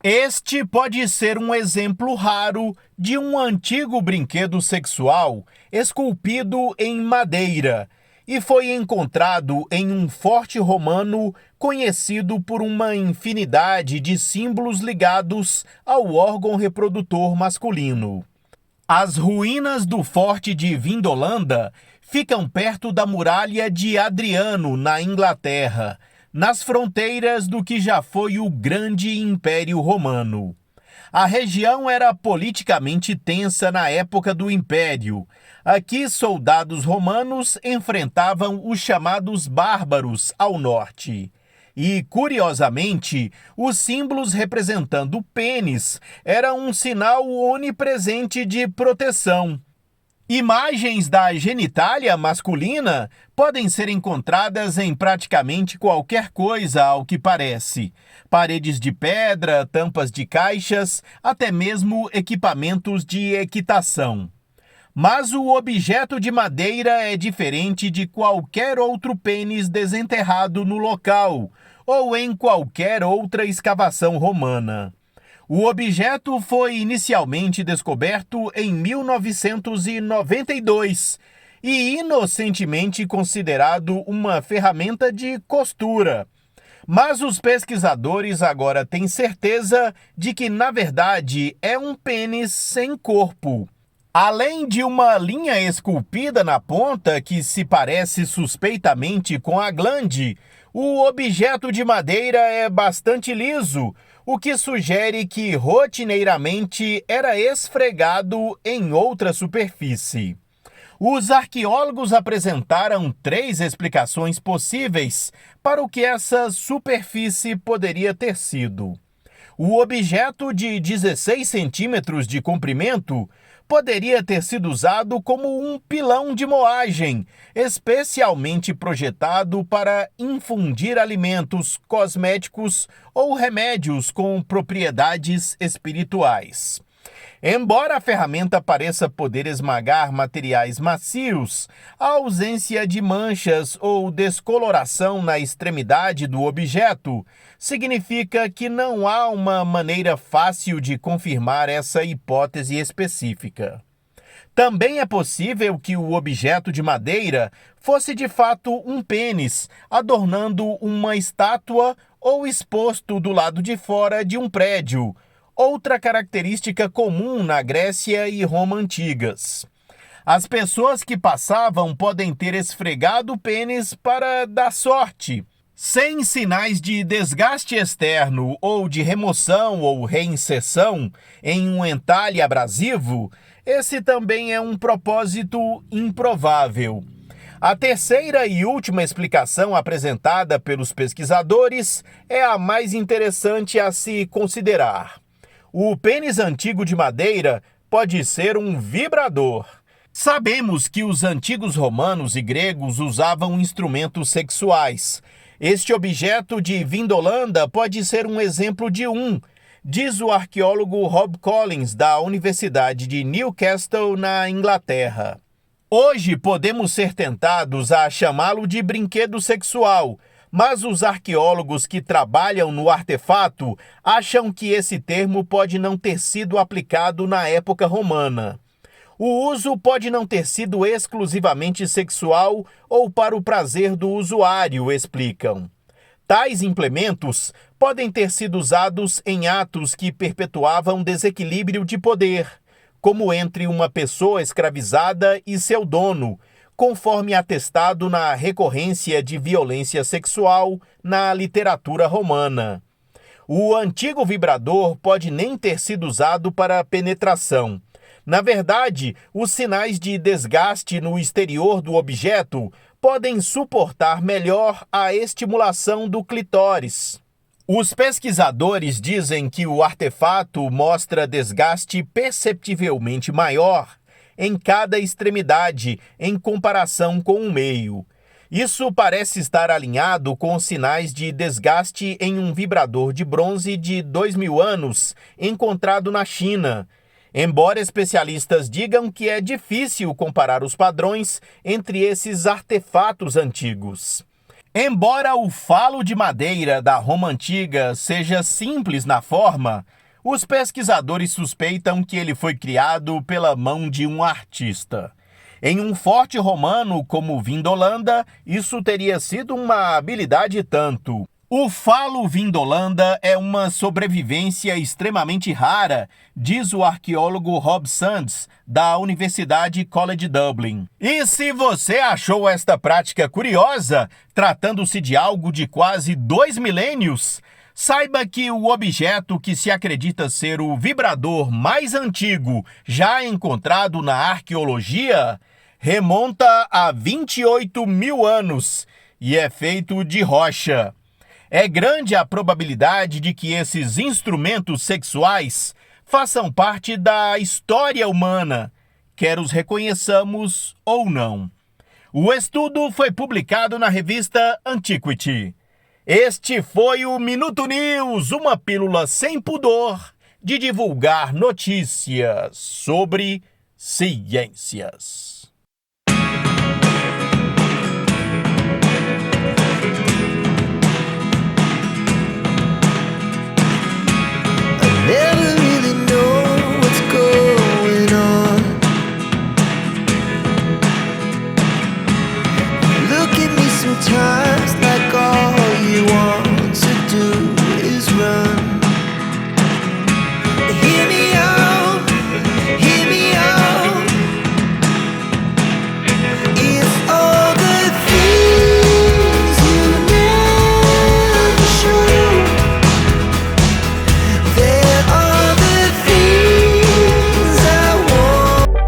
Este pode ser um exemplo raro de um antigo brinquedo sexual esculpido em madeira e foi encontrado em um forte romano conhecido por uma infinidade de símbolos ligados ao órgão reprodutor masculino. As ruínas do Forte de Vindolanda ficam perto da Muralha de Adriano, na Inglaterra, nas fronteiras do que já foi o Grande Império Romano. A região era politicamente tensa na época do Império. Aqui, soldados romanos enfrentavam os chamados bárbaros ao norte. E, curiosamente, os símbolos representando o pênis eram um sinal onipresente de proteção. Imagens da genitália masculina podem ser encontradas em praticamente qualquer coisa, ao que parece. Paredes de pedra, tampas de caixas, até mesmo equipamentos de equitação. Mas o objeto de madeira é diferente de qualquer outro pênis desenterrado no local ou em qualquer outra escavação romana. O objeto foi inicialmente descoberto em 1992 e inocentemente considerado uma ferramenta de costura. Mas os pesquisadores agora têm certeza de que, na verdade, é um pênis sem corpo. Além de uma linha esculpida na ponta que se parece suspeitamente com a glande, o objeto de madeira é bastante liso, o que sugere que rotineiramente era esfregado em outra superfície. Os arqueólogos apresentaram 3 explicações possíveis para o que essa superfície poderia ter sido. O objeto de 16 centímetros de comprimento poderia ter sido usado como um pilão de moagem, especialmente projetado para infundir alimentos, cosméticos ou remédios com propriedades espirituais. Embora a ferramenta pareça poder esmagar materiais macios, a ausência de manchas ou descoloração na extremidade do objeto significa que não há uma maneira fácil de confirmar essa hipótese específica. Também é possível que o objeto de madeira fosse de fato um pênis, adornando uma estátua ou exposto do lado de fora de um prédio, outra característica comum na Grécia e Roma antigas. As pessoas que passavam podem ter esfregado o pênis para dar sorte. Sem sinais de desgaste externo ou de remoção ou reinserção em um entalhe abrasivo, esse também é um propósito improvável. A terceira e última explicação apresentada pelos pesquisadores é a mais interessante a se considerar. O pênis antigo de madeira pode ser um vibrador. Sabemos que os antigos romanos e gregos usavam instrumentos sexuais. Este objeto de Vindolanda pode ser um exemplo de diz o arqueólogo Rob Collins, da Universidade de Newcastle, na Inglaterra. Hoje podemos ser tentados a chamá-lo de brinquedo sexual, mas os arqueólogos que trabalham no artefato acham que esse termo pode não ter sido aplicado na época romana. O uso pode não ter sido exclusivamente sexual ou para o prazer do usuário, explicam. Tais implementos podem ter sido usados em atos que perpetuavam desequilíbrio de poder, como entre uma pessoa escravizada e seu dono, conforme atestado na recorrência de violência sexual na literatura romana. O antigo vibrador pode nem ter sido usado para penetração. Na verdade, os sinais de desgaste no exterior do objeto podem suportar melhor a estimulação do clitóris. Os pesquisadores dizem que o artefato mostra desgaste perceptivelmente maior em cada extremidade em comparação com o meio. Isso parece estar alinhado com os sinais de desgaste em um vibrador de bronze de 2.000 anos encontrado na China, embora especialistas digam que é difícil comparar os padrões entre esses artefatos antigos. Embora o falo de madeira da Roma antiga seja simples na forma, os pesquisadores suspeitam que ele foi criado pela mão de um artista. Em um forte romano como Vindolanda, isso teria sido uma habilidade tanto. O falo Vindolanda é uma sobrevivência extremamente rara, diz o arqueólogo Rob Sands, da Universidade College Dublin. E se você achou esta prática curiosa, tratando-se de algo de quase 2 milênios, saiba que o objeto que se acredita ser o vibrador mais antigo já encontrado na arqueologia remonta a 28 mil anos e é feito de rocha. É grande a probabilidade de que esses instrumentos sexuais façam parte da história humana, quer os reconheçamos ou não. O estudo foi publicado na revista Antiquity. Este foi o Minuto News, uma pílula sem pudor de divulgar notícias sobre ciências.